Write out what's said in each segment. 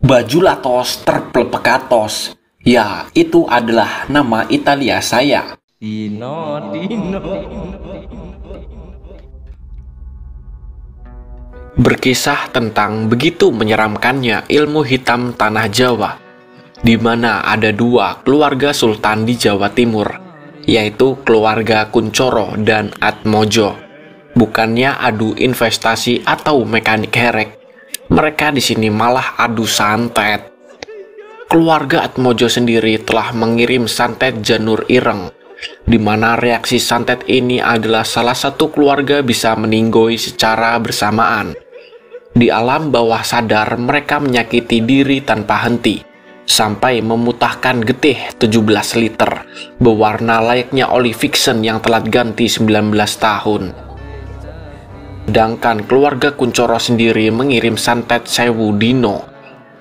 Baju latos terpelpekatos. Ya, itu adalah nama Italia saya. Dino. Berkisah tentang begitu menyeramkannya ilmu hitam tanah Jawa, di mana ada dua keluarga sultan di Jawa Timur, yaitu keluarga Kuncoro dan Atmojo. Bukannya adu investasi atau mekanik herek, mereka di sini malah adu santet. Keluarga Atmojo sendiri telah mengirim santet Janur Ireng, di mana reaksi santet ini adalah salah satu keluarga bisa meninggoy secara bersamaan. Di alam bawah sadar mereka menyakiti diri tanpa henti, sampai memutahkan getih 17 liter, berwarna layaknya oli fiction yang telat ganti 19 tahun. Sedangkan keluarga Kuncoro sendiri mengirim santet Sewu Dino,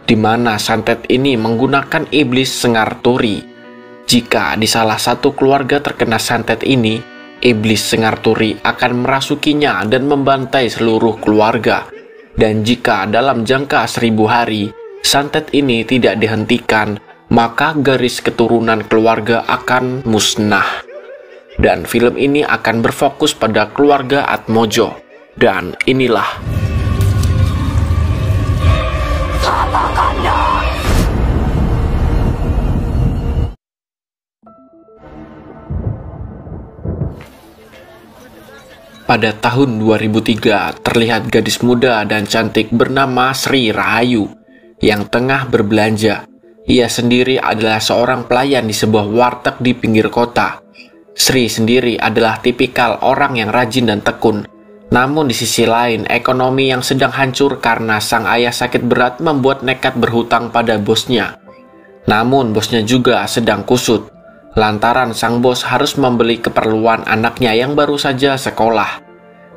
di mana santet ini menggunakan iblis Sengar Turi. Jika di salah satu keluarga terkena santet ini, iblis Sengar Turi akan merasukinya dan membantai seluruh keluarga. Dan jika dalam jangka 1000 hari, santet ini tidak dihentikan, maka garis keturunan keluarga akan musnah. Dan film ini akan berfokus pada keluarga Atmojo. Dan inilah pada tahun 2003 terlihat gadis muda dan cantik bernama Sri Rahayu yang tengah berbelanja. Ia sendiri adalah seorang pelayan di sebuah warteg di pinggir kota. Sri sendiri adalah tipikal orang yang rajin dan tekun. Namun di sisi lain, ekonomi yang sedang hancur karena sang ayah sakit berat membuat nekat berhutang pada bosnya. Namun bosnya juga sedang kusut, lantaran sang bos harus membeli keperluan anaknya yang baru saja sekolah.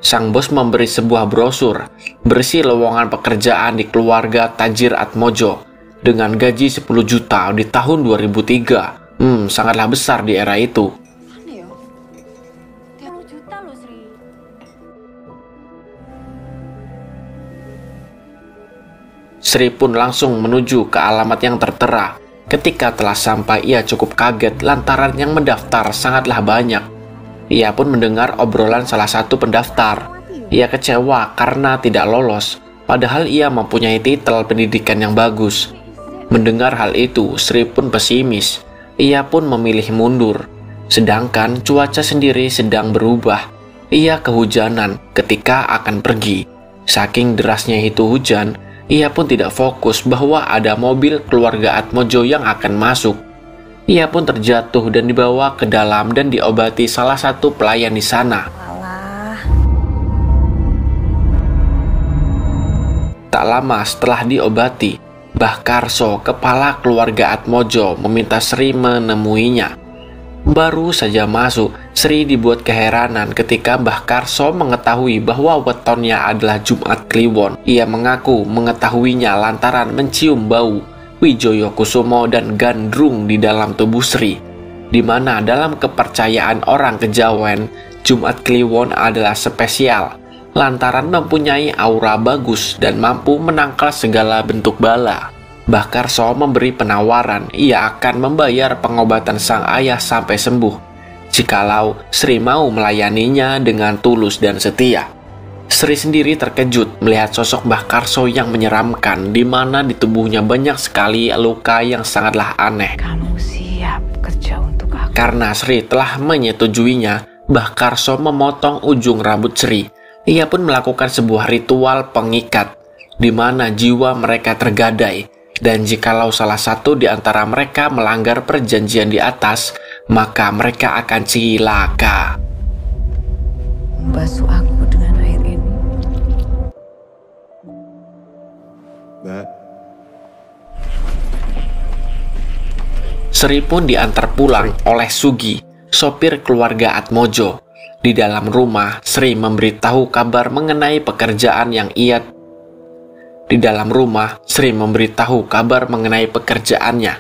Sang bos memberi sebuah brosur berisi lowongan pekerjaan di keluarga Tajir Atmojo dengan gaji 10 juta di tahun 2003. Sangatlah besar di era itu. Sri pun langsung menuju ke alamat yang tertera. Ketika telah sampai, ia cukup kaget lantaran yang mendaftar sangatlah banyak. Ia pun mendengar obrolan salah satu pendaftar. Ia kecewa karena tidak lolos, padahal ia mempunyai titel pendidikan yang bagus. Mendengar hal itu, Sri pun pesimis. Ia pun memilih mundur. Sedangkan cuaca sendiri sedang berubah. Ia kehujanan ketika akan pergi. Saking derasnya itu hujan, ia pun tidak fokus bahwa ada mobil keluarga Atmojo yang akan masuk. Ia pun terjatuh dan dibawa ke dalam dan diobati salah satu pelayan di sana. Tak lama setelah diobati, Mbah Karso, kepala keluarga Atmojo, meminta Sri menemuinya. Baru saja masuk, Sri dibuat keheranan ketika Mbah Karso mengetahui bahwa wetonnya adalah Jumat Kliwon. Ia mengaku mengetahuinya lantaran mencium bau Wijoyo Kusumo dan gandrung di dalam tubuh Sri, di mana dalam kepercayaan orang Kejawen, Jumat Kliwon adalah spesial lantaran mempunyai aura bagus dan mampu menangkal segala bentuk bala. Mbah Karso memberi penawaran ia akan membayar pengobatan sang ayah sampai sembuh, jikalau Sri mau melayaninya dengan tulus dan setia. Sri sendiri terkejut melihat sosok Mbah Karso yang menyeramkan, di mana di tubuhnya banyak sekali luka yang sangatlah aneh. Kamu siap kerja untuk aku? Karena Sri telah menyetujuinya, Mbah Karso memotong ujung rambut Sri. Ia pun melakukan sebuah ritual pengikat, di mana jiwa mereka tergadai. Dan jikalau salah satu di antara mereka melanggar perjanjian di atas, maka mereka akan cilaka. Basuh aku dengan air ini. Mbak. Sri pun diantar pulang oleh Sugi, sopir keluarga Atmojo. Di dalam rumah, Sri memberitahu kabar mengenai pekerjaan yang ia pekerjaannya.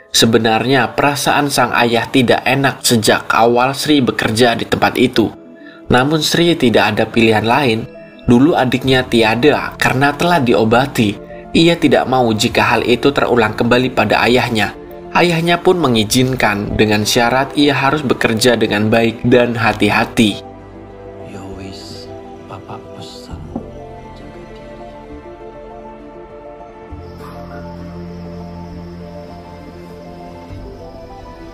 Sebenarnya perasaan sang ayah tidak enak sejak awal Sri bekerja di tempat itu. Namun Sri tidak ada pilihan lain. Dulu adiknya tiada karena telah diobati. Ia tidak mau jika hal itu terulang kembali pada ayahnya. Ayahnya pun mengizinkan dengan syarat ia harus bekerja dengan baik dan hati-hati. Ya wis, Bapak pesan jaga diri.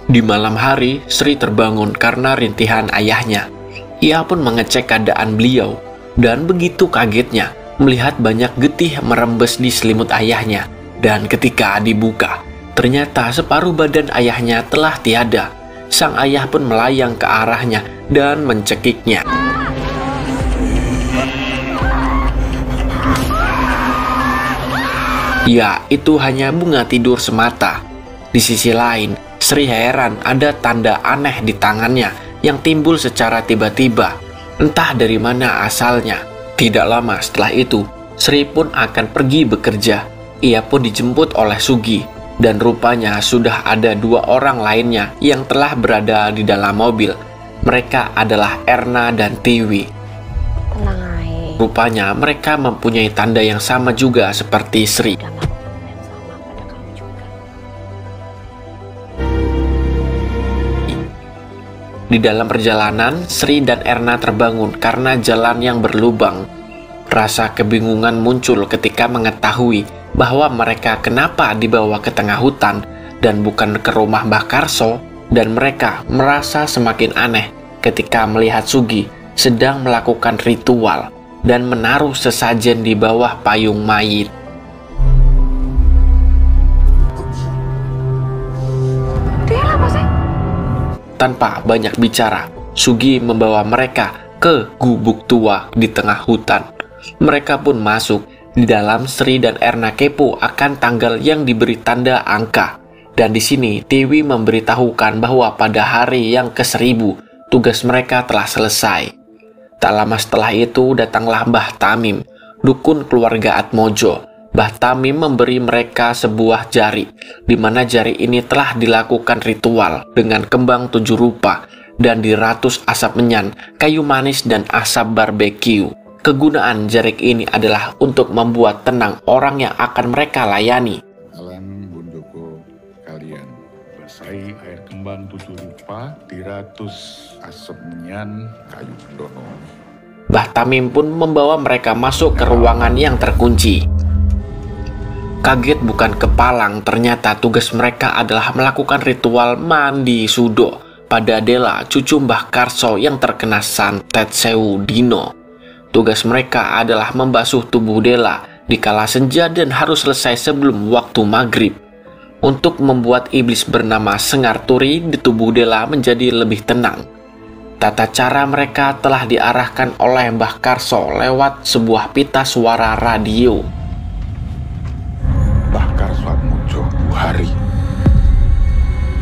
Di malam hari, Sri terbangun karena rintihan ayahnya. Ia pun mengecek keadaan beliau, dan begitu kagetnya melihat banyak getih merembes di selimut ayahnya. Dan ketika dibuka, ternyata separuh badan ayahnya telah tiada. Sang ayah pun melayang ke arahnya dan mencekiknya. Ya, itu hanya bunga tidur semata. Di sisi lain, Sri heran ada tanda aneh di tangannya yang timbul secara tiba-tiba. Entah dari mana asalnya. Tidak lama setelah itu, Sri pun akan pergi bekerja. Ia pun dijemput oleh Sugi, dan rupanya sudah ada 2 orang lainnya yang telah berada di dalam mobil. Mereka adalah Erna dan Tiwi. Tenang aja. Rupanya mereka mempunyai tanda yang sama juga seperti Sri. Udah melakukan yang sama pada kamu juga. Di dalam perjalanan, Sri dan Erna terbangun karena jalan yang berlubang. Rasa kebingungan muncul ketika mengetahui bahwa mereka kenapa dibawa ke tengah hutan dan bukan ke rumah Mbah Karso, dan mereka merasa semakin aneh ketika melihat Sugi sedang melakukan ritual dan menaruh sesajen di bawah payung mayit. Tanpa banyak bicara, Sugi membawa mereka ke gubuk tua di tengah hutan. Mereka pun masuk. Di dalam, Sri dan Erna kepo akan tanggal yang diberi tanda angka. Dan di sini Tiwi memberitahukan bahwa pada hari yang ke-1000 tugas mereka telah selesai. Tak lama setelah itu datanglah Mbah Tamim, dukun keluarga Atmojo. Mbah Tamim memberi mereka sebuah jari, di mana jari ini telah dilakukan ritual dengan kembang 7 rupa dan diratus asap menyan, kayu manis dan asap barbeque. Kegunaan jarik ini adalah untuk membuat tenang orang yang akan mereka layani. Alan Bundoko kalian basahi air kembang 7 rupa diratus asap menyan kayu pendono. Mbah Tamim pun membawa mereka masuk ke ruangan yang terkunci. Kaget bukan kepalang, ternyata tugas mereka adalah melakukan ritual mandi sudo pada Dela, cucu Mbah Karso yang terkena santet Sewu Dino. Tugas mereka adalah membasuh tubuh Dela di kala senja dan harus selesai sebelum waktu maghrib, untuk membuat iblis bernama Sengar Turi di tubuh Dela menjadi lebih tenang. Tata cara mereka telah diarahkan oleh Mbah Karso lewat sebuah pita suara radio. Mbah Karso Atmojo Buhari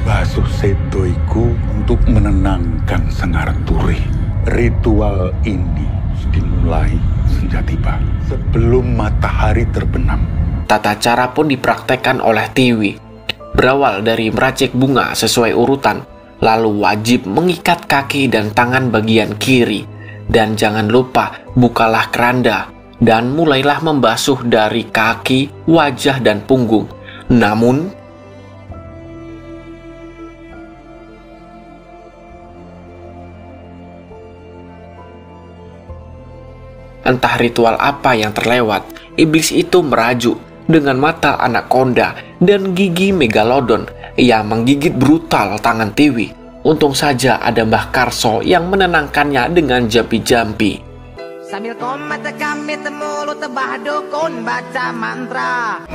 basuh sedo iku untuk menenangkan Sengar Turi. Ritual ini dimulai senja tiba sebelum matahari terbenam. Tata cara pun dipraktekkan oleh Tiwi. Berawal dari meracik bunga sesuai urutan, lalu wajib mengikat kaki dan tangan bagian kiri. Dan jangan lupa bukalah keranda dan mulailah membasuh dari kaki, wajah, dan punggung. Namun, entah ritual apa yang terlewat, iblis itu merajuk dengan mata anaconda dan gigi megalodon. Ia menggigit brutal tangan Tiwi. Untung saja ada Mbah Karso yang menenangkannya dengan jampi-jampi. Sambil komat kami mulut tebah dukun baca mantra.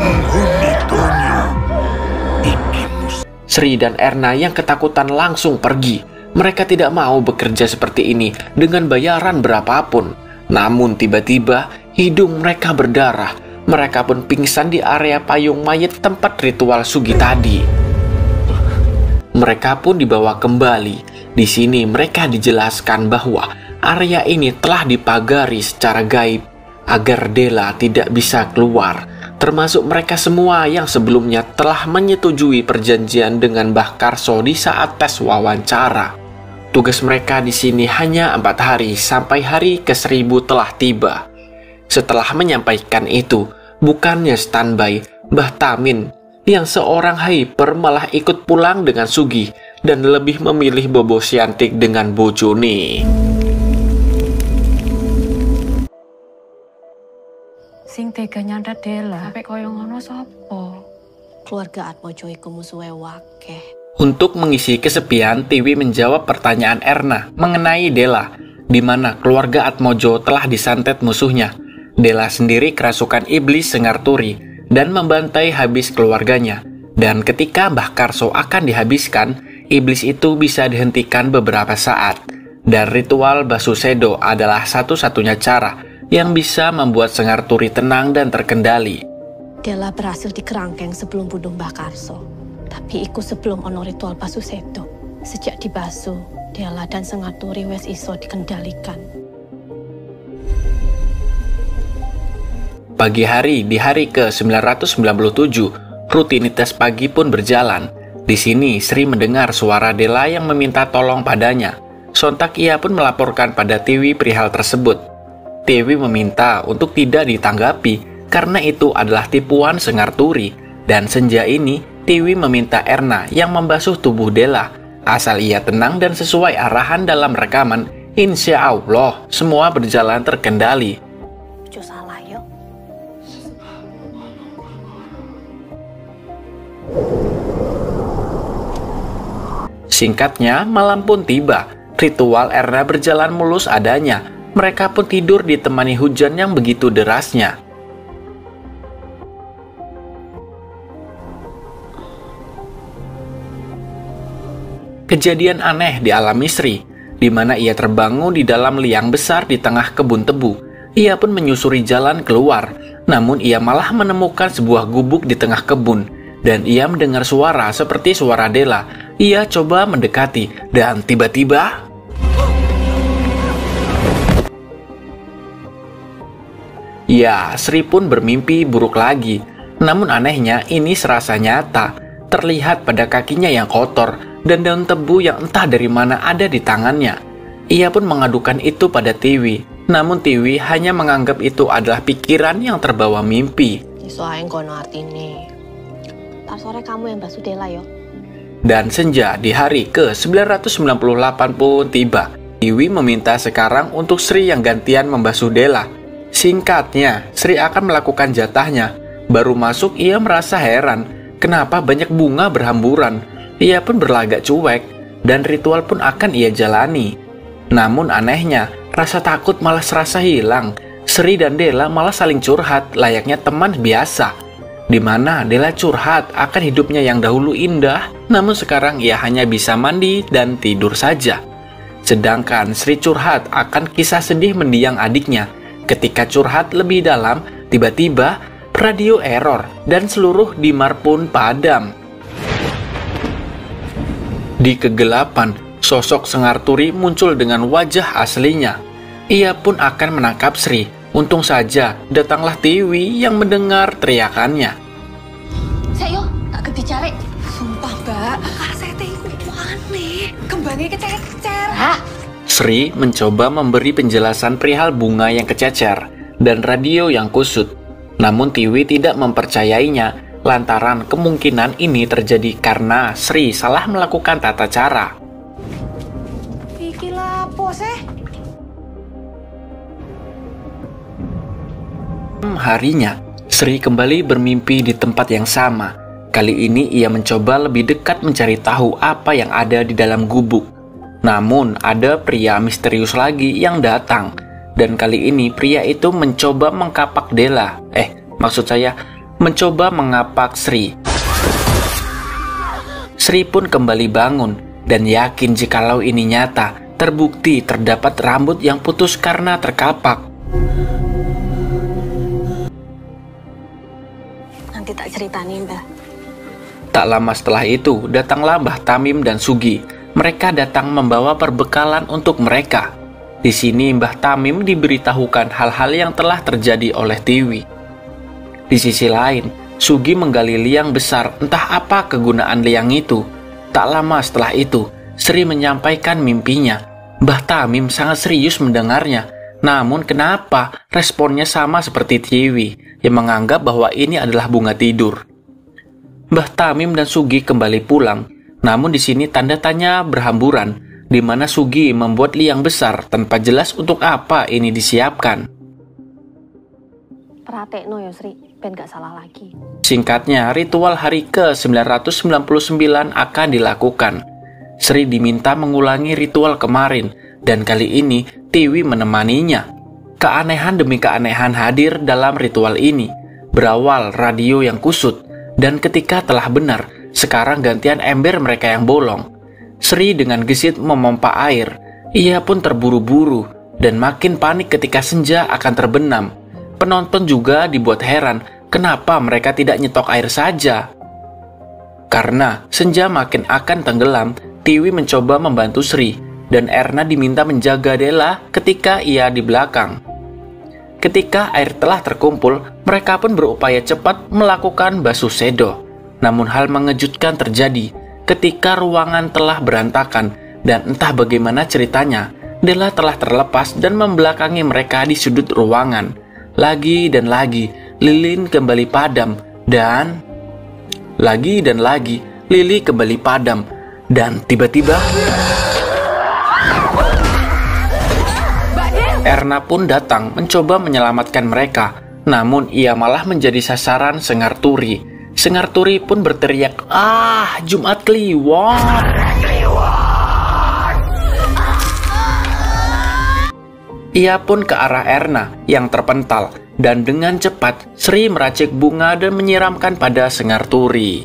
Sri dan Erna yang ketakutan langsung pergi. Mereka tidak mau bekerja seperti ini dengan bayaran berapapun. Namun tiba-tiba hidung mereka berdarah. Mereka pun pingsan di area payung mayat tempat ritual Sugi tadi. Mereka pun dibawa kembali. Di sini mereka dijelaskan bahwa area ini telah dipagari secara gaib agar Dela tidak bisa keluar, termasuk mereka semua yang sebelumnya telah menyetujui perjanjian dengan Mbah Karso di saat tes wawancara. Tugas mereka di sini hanya 4 hari sampai hari ke-1000 telah tiba. Setelah menyampaikan itu, Bukannya standby, Mbah Tamin yang seorang hyper malah ikut pulang dengan sugih dan lebih memilih bobo siantik dengan bojone. Sing tega nyandat Dela, sampai koyo ngono sapa? Keluarga Atmojo iku musuhe wakeh. Untuk mengisi kesepian, Tiwi menjawab pertanyaan Erna mengenai Dela, di mana keluarga Atmojo telah disantet musuhnya. Dela sendiri kerasukan iblis Sengarturi dan membantai habis keluarganya. Dan ketika Mbah Karso akan dihabiskan, iblis itu bisa dihentikan beberapa saat. Dan ritual Basusedo adalah satu-satunya cara yang bisa membuat Sengarturi tenang dan terkendali. Dela berhasil dikerangkeng sebelum bunuh Mbah Karso. Tapi iku sebelum ono ritual Basusedo. Sejak dibasu, Dela dan Sengarturi wes iso dikendalikan. Pagi hari di hari ke-997, rutinitas pagi pun berjalan. Di sini Sri mendengar suara Dela yang meminta tolong padanya. Sontak ia pun melaporkan pada Tiwi perihal tersebut. Tiwi meminta untuk tidak ditanggapi karena itu adalah tipuan Sengarturi. Dan senja ini Tiwi meminta Erna yang membasuh tubuh Dela. Asal ia tenang dan sesuai arahan dalam rekaman, insya Allah semua berjalan terkendali. Ojo salah yo. Singkatnya, malam pun tiba. Ritual Erna berjalan mulus adanya. Mereka pun tidur ditemani hujan yang begitu derasnya. Kejadian aneh dialami Sri, di mana ia terbangun di dalam liang besar di tengah kebun tebu. Ia pun menyusuri jalan keluar, namun ia malah menemukan sebuah gubuk di tengah kebun. Dan ia mendengar suara seperti suara Dela. Ia coba mendekati, dan tiba-tiba ya, Sri pun bermimpi buruk lagi. Namun anehnya ini serasa nyata. Terlihat pada kakinya yang kotor dan daun tebu yang entah dari mana ada di tangannya. Ia pun mengadukan itu pada Tiwi. Namun Tiwi hanya menganggap itu adalah pikiran yang terbawa mimpi. Iso ae kono artine. Ntar sore kamu yang basuh Dela yo. Dan senja di hari ke-998 pun tiba. Tiwi meminta sekarang untuk Sri yang gantian membasuh Dela. Singkatnya, Sri akan melakukan jatahnya. Baru masuk ia merasa heran, kenapa banyak bunga berhamburan. Ia pun berlagak cuek, dan ritual pun akan ia jalani. Namun anehnya, rasa takut malah serasa hilang. Sri dan Dela malah saling curhat layaknya teman biasa. Di mana Dela curhat akan hidupnya yang dahulu indah, namun sekarang ia hanya bisa mandi dan tidur saja. Sedangkan Sri curhat akan kisah sedih mendiang adiknya. Ketika curhat lebih dalam, tiba-tiba radio error dan seluruh dimar pun padam. Di kegelapan, sosok Sengarturi muncul dengan wajah aslinya. Ia pun akan menangkap Sri. Untung saja datanglah Tiwi yang mendengar teriakannya. Saya yo, tak dicari. Sumpah, Mbak, kasete iku aneh. Kembangnya kececer. Hah? Sri mencoba memberi penjelasan perihal bunga yang kececer dan radio yang kusut. Namun Tiwi tidak mempercayainya lantaran kemungkinan ini terjadi karena Sri salah melakukan tata cara. Iki lapo sih? Harinya, Sri kembali bermimpi di tempat yang sama. Kali ini ia mencoba lebih dekat mencari tahu apa yang ada di dalam gubuk. Namun ada pria misterius lagi yang datang. Dan kali ini pria itu mencoba mengkapak Dela. Maksud saya mencoba mengapak Sri. Sri pun kembali bangun dan yakin jikalau ini nyata. Terbukti terdapat rambut yang putus karena terkapak. Nanti tak ceritani, Mbah. Tak lama setelah itu datanglah Mbah Tamim dan Sugi. Mereka datang membawa perbekalan untuk mereka. Di sini Mbah Tamim diberitahukan hal-hal yang telah terjadi oleh Tiwi. Di sisi lain, Sugi menggali liang besar, entah apa kegunaan liang itu. Tak lama setelah itu, Sri menyampaikan mimpinya. Mbah Tamim sangat serius mendengarnya. Namun kenapa responnya sama seperti Tiwi yang menganggap bahwa ini adalah bunga tidur? Mbah Tamim dan Sugi kembali pulang, namun di sini tanda tanya berhamburan, di mana Sugi membuat liang besar tanpa jelas untuk apa ini disiapkan. Pratekno ya Sri, ben gak salah lagi. Singkatnya, ritual hari ke-999 akan dilakukan. Sri diminta mengulangi ritual kemarin, dan kali ini Tiwi menemaninya. Keanehan demi keanehan hadir dalam ritual ini. Berawal radio yang kusut, dan ketika telah benar, sekarang gantian ember mereka yang bolong. Sri dengan gesit memompa air. Ia pun terburu-buru, dan makin panik ketika senja akan terbenam. Penonton juga dibuat heran, kenapa mereka tidak nyetok air saja? Karena senja makin akan tenggelam, Tiwi mencoba membantu Sri, dan Erna diminta menjaga Della ketika ia di belakang. Ketika air telah terkumpul, mereka pun berupaya cepat melakukan basuh sedo. Namun hal mengejutkan terjadi ketika ruangan telah berantakan, dan entah bagaimana ceritanya, Della telah terlepas dan membelakangi mereka di sudut ruangan. Lagi dan lagi, lilin kembali padam, dan lagi dan lagi, lili kembali padam, dan tiba-tiba Erna pun datang mencoba menyelamatkan mereka, namun ia malah menjadi sasaran Sengar Turi. Sengar Turi pun berteriak, "Ah, Jumat Kliwon!" Ia pun ke arah Erna yang terpental, dan dengan cepat Sri meracik bunga dan menyiramkan pada Sengar Turi.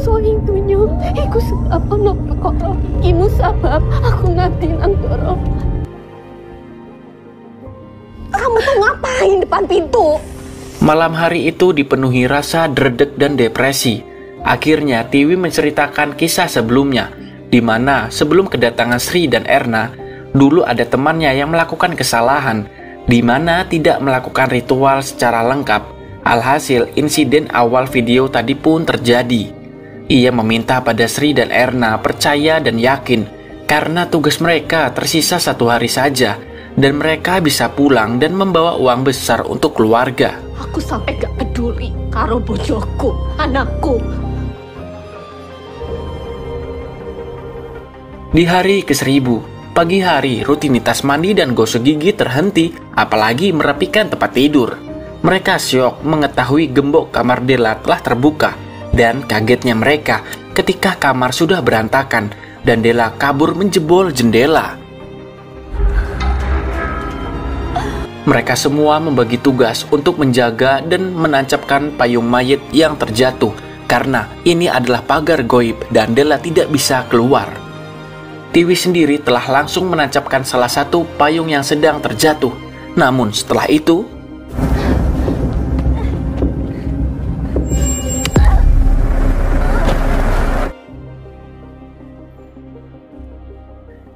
Soingkunyo, iku sebab ono perkara. Imu sabab aku ngati nang doro. Kamu tuh ngapain depan pintu? Malam hari itu dipenuhi rasa dredeg dan depresi. Akhirnya Tiwi menceritakan kisah sebelumnya, di mana sebelum kedatangan Sri dan Erna, dulu ada temannya yang melakukan kesalahan, di mana tidak melakukan ritual secara lengkap. Alhasil, insiden awal video tadi pun terjadi. Ia meminta pada Sri dan Erna percaya dan yakin, karena tugas mereka tersisa 1 hari saja, dan mereka bisa pulang dan membawa uang besar untuk keluarga. Aku sampai gak peduli karo bojoku, anakku. Di hari ke-1000, pagi hari rutinitas mandi dan gosok gigi terhenti, apalagi merapikan tempat tidur. Mereka syok mengetahui gembok kamar Della telah terbuka, dan kagetnya mereka ketika kamar sudah berantakan dan Della kabur menjebol jendela. Mereka semua membagi tugas untuk menjaga dan menancapkan payung mayat yang terjatuh, karena ini adalah pagar goib dan Della tidak bisa keluar. Tiwi sendiri telah langsung menancapkan salah satu payung yang sedang terjatuh. Namun setelah itu,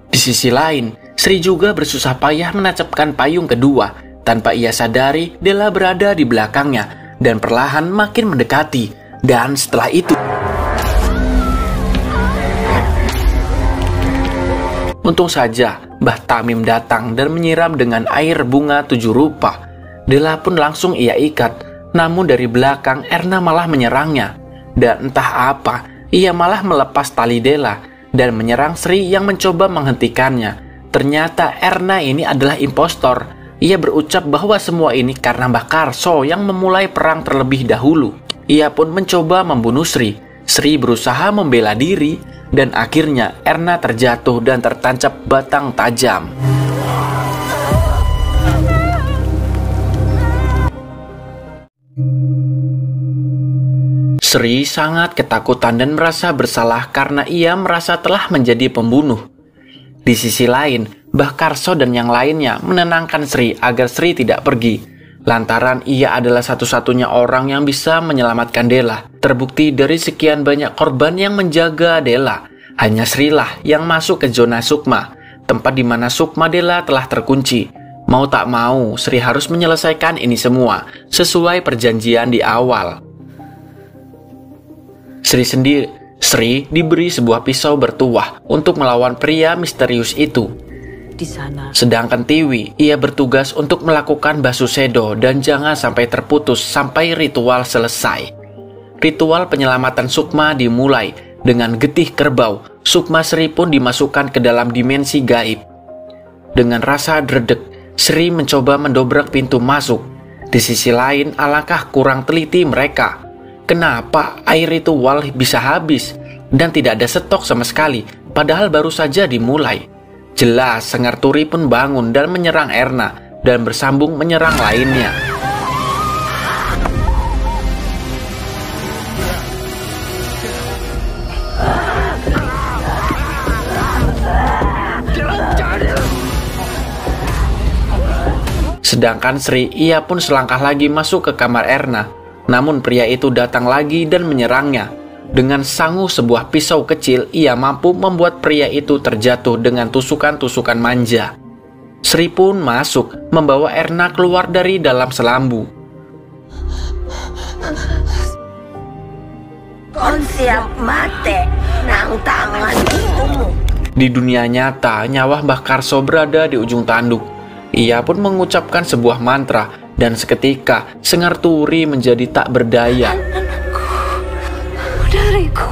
di sisi lain, Sri juga bersusah payah menancapkan payung kedua. Tanpa ia sadari, Della berada di belakangnya dan perlahan makin mendekati. Dan setelah itu, untung saja Mbah Tamim datang dan menyiram dengan air bunga 7 rupa. Della pun langsung ia ikat, namun dari belakang Erna malah menyerangnya. Dan entah apa, ia malah melepas tali Della dan menyerang Sri yang mencoba menghentikannya. Ternyata Erna ini adalah impostor. Ia berucap bahwa semua ini karena Mbah Karso yang memulai perang terlebih dahulu. Ia pun mencoba membunuh Sri. Sri berusaha membela diri, dan akhirnya Erna terjatuh dan tertancap batang tajam. Sri sangat ketakutan dan merasa bersalah karena ia merasa telah menjadi pembunuh. Di sisi lain, Mbah Karso dan yang lainnya menenangkan Sri agar Sri tidak pergi, lantaran ia adalah satu-satunya orang yang bisa menyelamatkan Della. Terbukti dari sekian banyak korban yang menjaga Della, hanya Sri lah yang masuk ke zona Sukma, tempat di mana Sukma Della telah terkunci. Mau tak mau, Sri harus menyelesaikan ini semua sesuai perjanjian di awal. Sri diberi sebuah pisau bertuah untuk melawan pria misterius itu. Di sana. Sedangkan Tiwi, ia bertugas untuk melakukan Basusedo dan jangan sampai terputus sampai ritual selesai. Ritual penyelamatan Sukma dimulai. Dengan getih kerbau, Sukma Sri pun dimasukkan ke dalam dimensi gaib. Dengan rasa dredeg, Sri mencoba mendobrak pintu masuk. Di sisi lain, alangkah kurang teliti mereka. Kenapa air ritual bisa habis dan tidak ada stok sama sekali, padahal baru saja dimulai. Jelas, Sengarturi pun bangun dan menyerang Erna dan bersambung menyerang lainnya. Sedangkan Sri, ia pun selangkah lagi masuk ke kamar Erna. Namun pria itu datang lagi dan menyerangnya. Dengan sangu sebuah pisau kecil, ia mampu membuat pria itu terjatuh dengan tusukan-tusukan manja. Sri pun masuk, membawa Erna keluar dari dalam selambu. Kon siap mati nang tangan ibumu. Di dunia nyata, nyawa Mbah Karso berada di ujung tanduk. Ia pun mengucapkan sebuah mantra, dan seketika Sengarturi menjadi tak berdaya. Saudariku.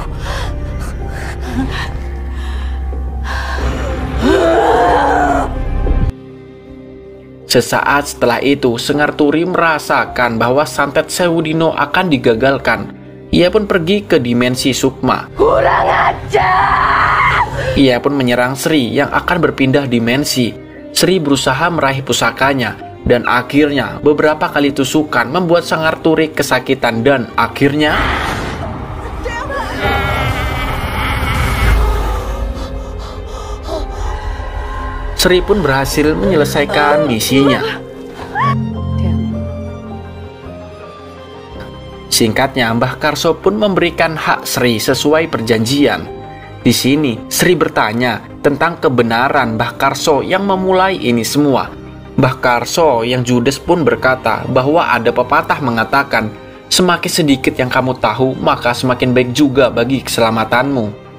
Sesaat setelah itu, Sengarturi merasakan bahwa santet Sewudino akan digagalkan. Ia pun pergi ke dimensi Sukma. Kurang ajar. Ia pun menyerang Sri yang akan berpindah dimensi. Sri berusaha meraih pusakanya, dan akhirnya beberapa kali tusukan membuat Sengarturi kesakitan dan akhirnya Sri pun berhasil menyelesaikan misinya. Singkatnya, Mbah Karso pun memberikan hak Sri sesuai perjanjian. Di sini, Sri bertanya tentang kebenaran Mbah Karso yang memulai ini semua. Mbah Karso yang judes pun berkata bahwa ada pepatah mengatakan, semakin sedikit yang kamu tahu, maka semakin baik juga bagi keselamatanmu.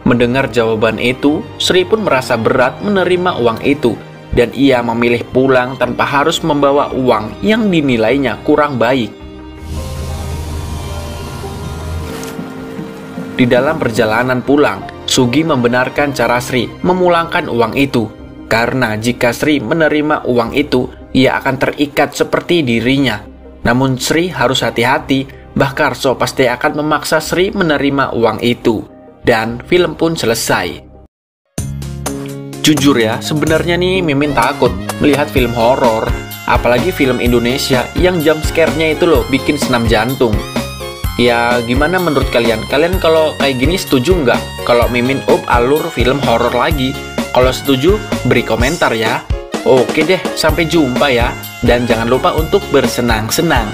Mendengar jawaban itu, Sri pun merasa berat menerima uang itu, dan ia memilih pulang tanpa harus membawa uang yang dinilainya kurang baik. Di dalam perjalanan pulang, Sugi membenarkan cara Sri memulangkan uang itu, karena jika Sri menerima uang itu, ia akan terikat seperti dirinya. Namun Sri harus hati-hati, Mbah Karso pasti akan memaksa Sri menerima uang itu. Dan film pun selesai. Jujur ya, sebenarnya nih Mimin takut melihat film horor, apalagi film Indonesia yang jump scare-nya itu loh bikin senam jantung. Ya gimana menurut kalian? Kalian kalau kayak gini setuju nggak kalau Mimin up alur film horor lagi? Kalau setuju, beri komentar ya. Oke deh, sampai jumpa ya. Dan jangan lupa untuk bersenang-senang.